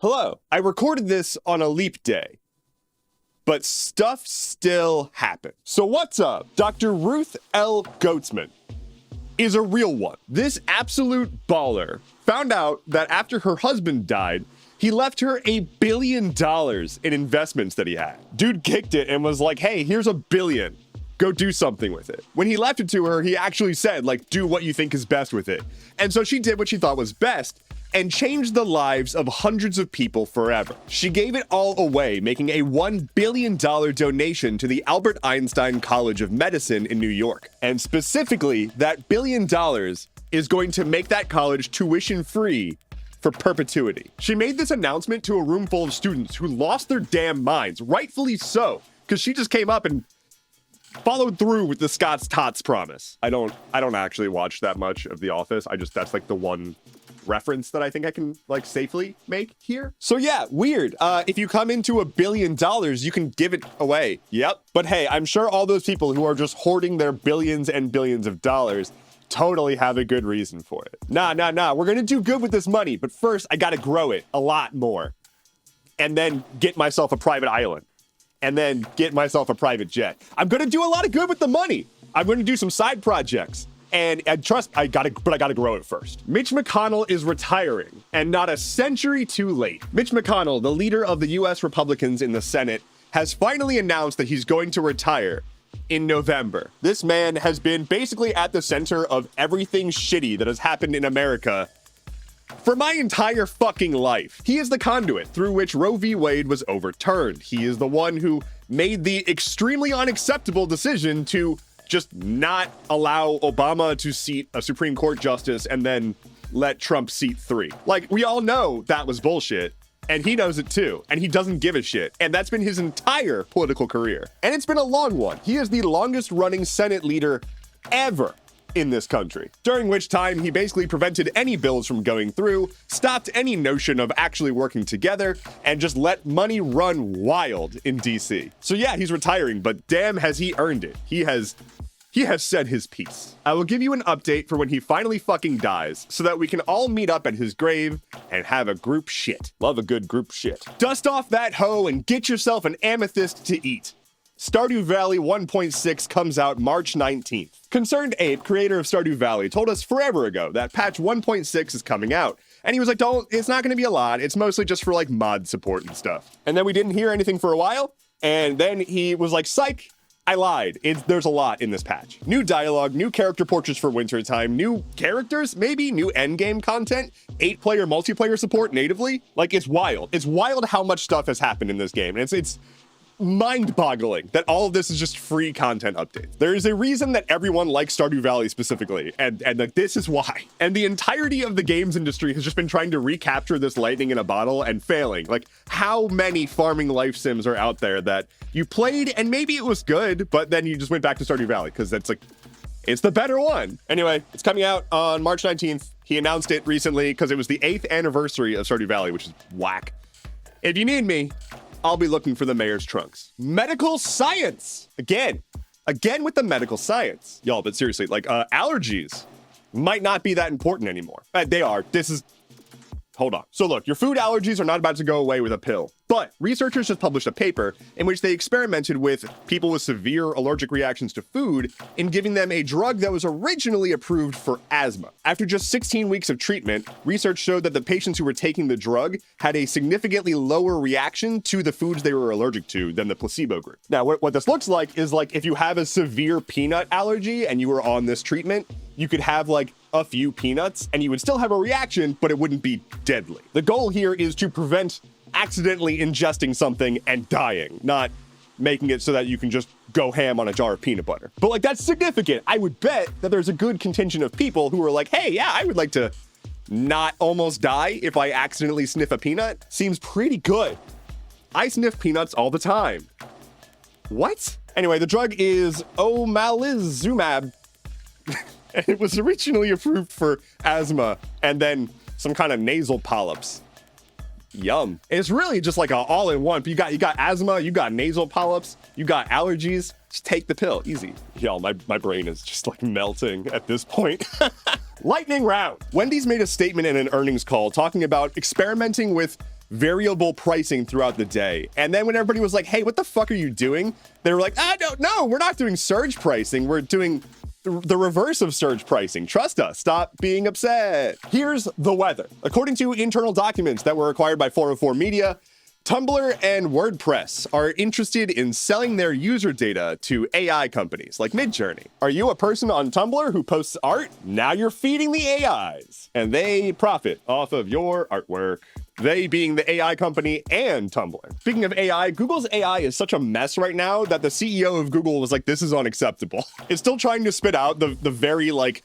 Hello. I recorded this on a leap day, but stuff still happened. So what's up? Dr. Ruth L. Goatsman is a real one. This absolute baller found out that after her husband died, he left her $1 billion in investments that he had. Dude kicked it and was like, hey, here's $1 billion. Go do something with it. When he left it to her, he actually said, like, do what you think is best with it. And so she did what she thought was best and changed the lives of hundreds of people forever. She gave it all away, making a $1 billion donation to the Albert Einstein College of Medicine in New York. And specifically, that $1 billion is going to make that college tuition-free for perpetuity. She made this announcement to a room full of students who lost their damn minds, rightfully so, because she just came up and followed through with the Scott's Tots promise. I don't actually watch that much of The Office. That's like the one reference that I think I can like safely make here. So yeah, weird. If you come into $1 billion, you can give it away. Yep. But hey, I'm sure all those people who are just hoarding their billions and billions of dollars totally have a good reason for it. Nah. We're gonna do good with this money, but first I gotta grow it a lot more. And then get myself a private island. And then get myself a private jet. I'm gonna do a lot of good with the money. I'm gonna do some side projects. And I gotta grow it first. Mitch McConnell is retiring, and not a century too late. Mitch McConnell, the leader of the US Republicans in the Senate, has finally announced that he's going to retire in November. This man has been basically at the center of everything shitty that has happened in America for my entire fucking life. He is the conduit through which Roe v. Wade was overturned. He is the one who made the extremely unacceptable decision to just not allow Obama to seat a Supreme Court justice and then let Trump seat 3. Like, we all know that was bullshit, and he knows it too, and he doesn't give a shit. And that's been his entire political career. And it's been a long one. He is the longest running Senate leader ever in this country, during which time he basically prevented any bills from going through, stopped any notion of actually working together, and just let money run wild in DC. So yeah, he's retiring, but damn has he earned it. He has said his piece. I will give you an update for when he finally fucking dies, so that we can all meet up at his grave and have a group shit. Love a good group shit. Dust off that hoe and get yourself an amethyst to eat. Stardew Valley 1.6 comes out March 19th. Concerned Ape, creator of Stardew Valley, told us forever ago that patch 1.6 is coming out. And he was like, it's not gonna be a lot. It's mostly just for like mod support and stuff. And then we didn't hear anything for a while. And then he was like, psych, I lied. There's a lot in this patch. New dialogue, new character portraits for wintertime, new characters, maybe new endgame content, 8-player multiplayer support natively. Like, it's wild. It's wild how much stuff has happened in this game. And it's mind-boggling that all of this is just free content updates. There is a reason that everyone likes Stardew Valley specifically, and like, this is why. And the entirety of the games industry has just been trying to recapture this lightning in a bottle and failing. Like, how many farming life sims are out there that you played and maybe it was good, but then you just went back to Stardew Valley because that's like, it's the better one. Anyway, it's coming out on March 19th. He announced it recently because it was the 8th anniversary of Stardew Valley, which is whack. If you need me, I'll be looking for the mayor's trunks. Medical science. Again with the medical science. Y'all, but seriously, like allergies might not be that important anymore. They are. Hold on. So look, your food allergies are not about to go away with a pill, but researchers just published a paper in which they experimented with people with severe allergic reactions to food in giving them a drug that was originally approved for asthma. After just 16 weeks of treatment, research showed that the patients who were taking the drug had a significantly lower reaction to the foods they were allergic to than the placebo group. Now, what this looks like is like if you have a severe peanut allergy and you were on this treatment, you could have like a few peanuts and you would still have a reaction, but it wouldn't be deadly. The goal here is to prevent accidentally ingesting something and dying, not making it so that you can just go ham on a jar of peanut butter. But like, that's significant. I would bet that there's a good contingent of people who are like, hey, yeah, I would like to not almost die if I accidentally sniff a peanut. Seems pretty good. I sniff peanuts all the time. What? Anyway, the drug is omalizumab. And it was originally approved for asthma and then some kind of nasal polyps. Yum. And it's really just like an all-in-one. You got asthma, you got nasal polyps, you got allergies. Just take the pill. Easy. Y'all, my brain is just like melting at this point. Lightning round. Wendy's made a statement in an earnings call talking about experimenting with variable pricing throughout the day. And then when everybody was like, hey, what the fuck are you doing? They were like, no, we're not doing surge pricing. We're doing the reverse of surge pricing. Trust us. Stop being upset. Here's the weather. According to internal documents that were acquired by 404 Media, Tumblr and WordPress are interested in selling their user data to AI companies like Midjourney. Are you a person on Tumblr who posts art? Now you're feeding the AIs, and they profit off of your artwork. They being the AI company and Tumblr. Speaking of AI, Google's AI is such a mess right now that the CEO of Google was like, this is unacceptable. It's still trying to spit out the very like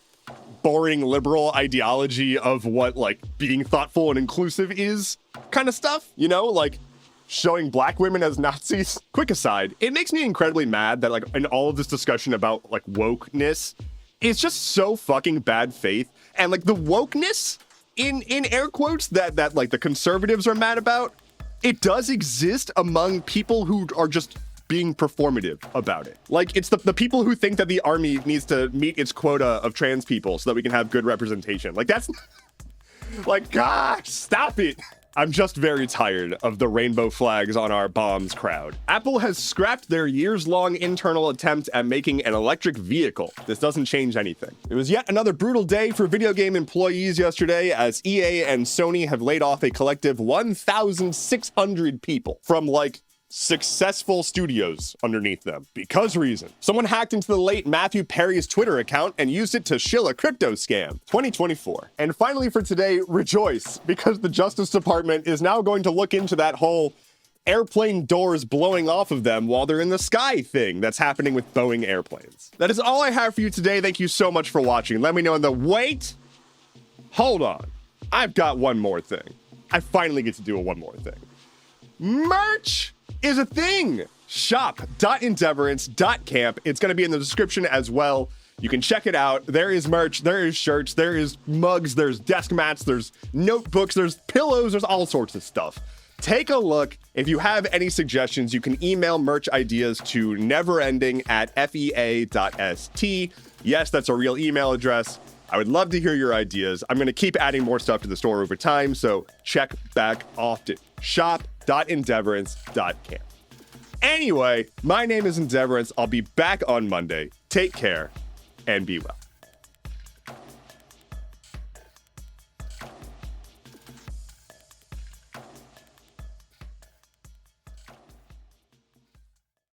boring liberal ideology of what like being thoughtful and inclusive is kind of stuff, you know, like showing black women as Nazis. Quick aside, it makes me incredibly mad that like in all of this discussion about like wokeness, it's just so fucking bad faith. And like the wokeness in air quotes that like the conservatives are mad about, it does exist among people who are just being performative about it. Like it's the people who think that the army needs to meet its quota of trans people so that we can have good representation. Like that's like, gosh, stop it. I'm just very tired of the rainbow flags on our bombs crowd. Apple has scrapped their years-long internal attempt at making an electric vehicle. This doesn't change anything. It was yet another brutal day for video game employees yesterday, as EA and Sony have laid off a collective 1,600 people from like successful studios underneath them. Because reason. Someone hacked into the late Matthew Perry's Twitter account and used it to shill a crypto scam. 2024. And finally for today, rejoice, because the Justice Department is now going to look into that whole airplane doors blowing off of them while they're in the sky thing that's happening with Boeing airplanes. That is all I have for you today. Thank you so much for watching. Let me know in the wait. Hold on. I've got one more thing. I finally get to do a one more thing. Merch is a thing. Shop.endeavorance.camp. It's going to be in the description as well. You can check it out. There is merch, there is shirts, there is mugs, there's desk mats, there's notebooks, there's pillows, there's all sorts of stuff. Take a look. If you have any suggestions, you can email merch ideas to neverending@fea.st. Yes, that's a real email address. I would love to hear your ideas. I'm going to keep adding more stuff to the store over time, so check back often. Shop.endeavorance.camp. Anyway, my name is Endeavorance. I'll be back on Monday. Take care and be well.